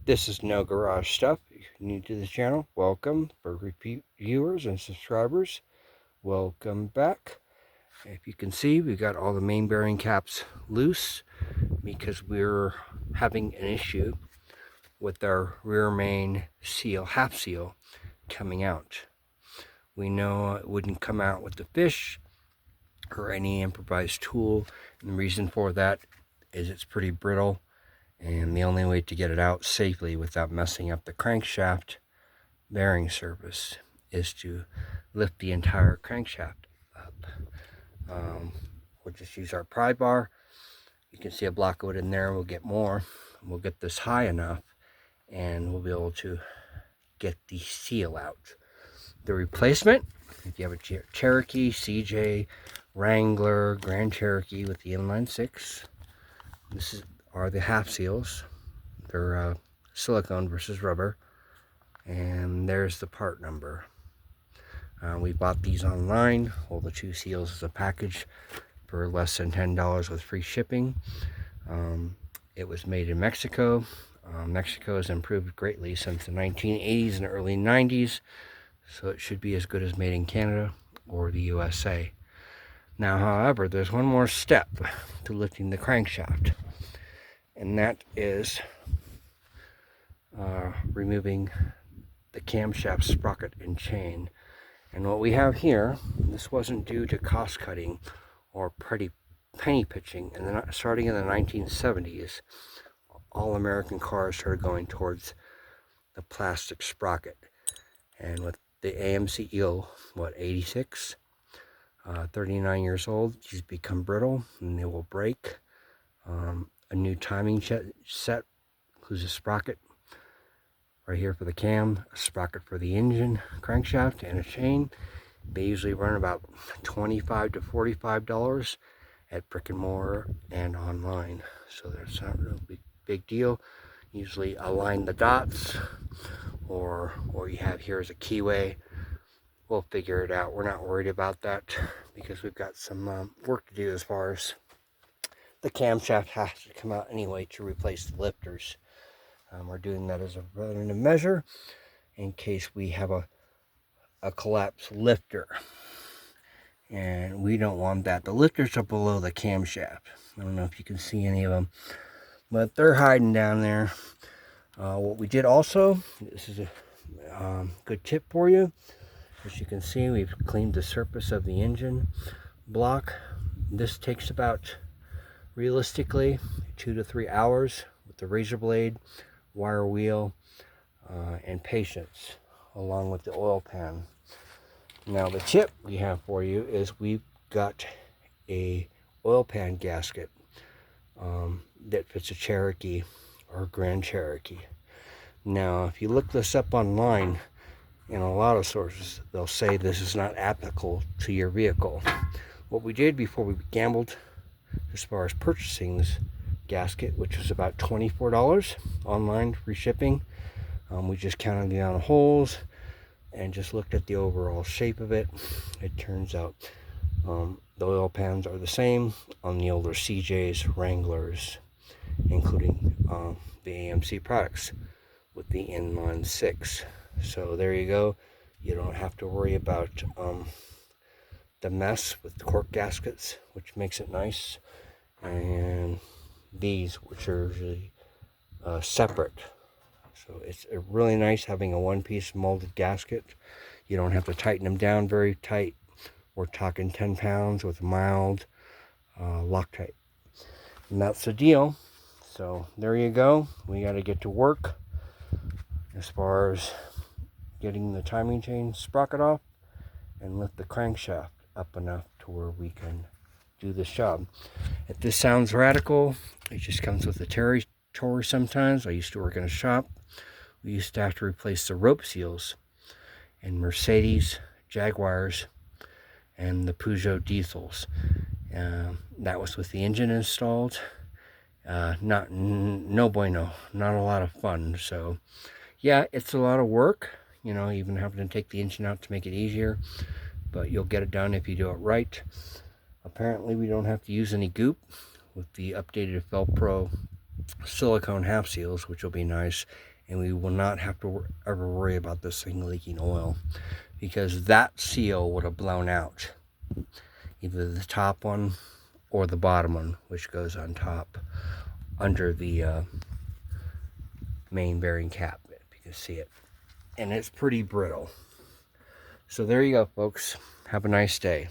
This is No Garage Stuff. If you're new to the channel, welcome. For repeat viewers and subscribers, welcome back. If you can see, we've got all the main bearing caps loose because we're having an issue with our rear main seal, half seal, coming out. We know it wouldn't come out with the fish or any improvised tool, and the reason for that is it's pretty brittle. And the only way to get it out safely without messing up the crankshaft bearing surface is to lift the entire crankshaft up. We'll just use our pry bar. You can see a block of it in there. We'll get more. We'll get this high enough and we'll be able to get the seal out. The replacement, if you have a Cherokee, CJ, Wrangler, Grand Cherokee with the inline 6, this are the half seals. They're silicone versus rubber, and there's the part number. We bought these online, all the 2 seals as a package for less than $10 with free shipping. It was made in Mexico. Mexico has improved greatly since the 1980s and early 90s, so it should be as good as made in Canada or the USA. Now, however, there's one more step to lifting the crankshaft, and that is removing the camshaft sprocket and chain. And what we have here, this wasn't due to cost cutting or penny pitching. And then starting in the 1970s, all American cars started going towards the plastic sprocket. And with the AMC eel, 86, 39 years old, these become brittle and they will break. A new timing set includes a sprocket right here for the cam, a sprocket for the engine, crankshaft, and a chain. They usually run about $25 to $45 at brick and mortar and online, so that's not a real big deal. Usually align the dots, or what you have here is a keyway. We'll figure it out. We're not worried about that because we've got some work to do as far as the camshaft has to come out anyway to replace the lifters. We're doing that as a preventative measure in case we have a collapsed lifter, and we don't want that. The lifters are below the camshaft. I don't know if you can see any of them, but they're hiding down there. What we did also, this is a good tip for you. As you can see, we've cleaned the surface of the engine block. This takes about, realistically, 2 to 3 hours with the razor blade, wire wheel, and patience, along with the oil pan. Now the tip we have for you is we've got a oil pan gasket that fits a Cherokee or Grand Cherokee. Now if you look this up online, in a lot of sources they'll say this is not applicable to your vehicle. What we did before we gambled as far as purchasing this gasket, which was about $24 online, free shipping, we just counted the amount of holes and just looked at the overall shape of it. It turns out the oil pans are the same on the older CJs, Wranglers, including the AMC products with the inline 6. So there you go. You don't have to worry about the mess with the cork gaskets, which makes it nice, and these, which are usually separate. So it's really nice having a one-piece molded gasket. You don't have to tighten them down very tight. We're talking 10 pounds with mild Loctite, and that's the deal. So there you go. We got to get to work as far as getting the timing chain sprocket off and lift the crankshaft up enough to where we can do this job. If this sounds radical, it just comes with the territory sometimes. I used to work in a shop. We used to have to replace the rope seals in Mercedes, Jaguars, and the Peugeot diesels. That was with the engine installed. No bueno, not a lot of fun. So yeah, it's a lot of work, you know, even having to take the engine out to make it easier, but you'll get it done if you do it right. Apparently we don't have to use any goop with the updated Felpro silicone half seals, which will be nice. and we will not have to ever worry about this thing leaking oil, because that seal would have blown out, either the top one or the bottom one, which goes on top under the main bearing cap, if you can see it. And it's pretty brittle. So there you go, folks. Have a nice day.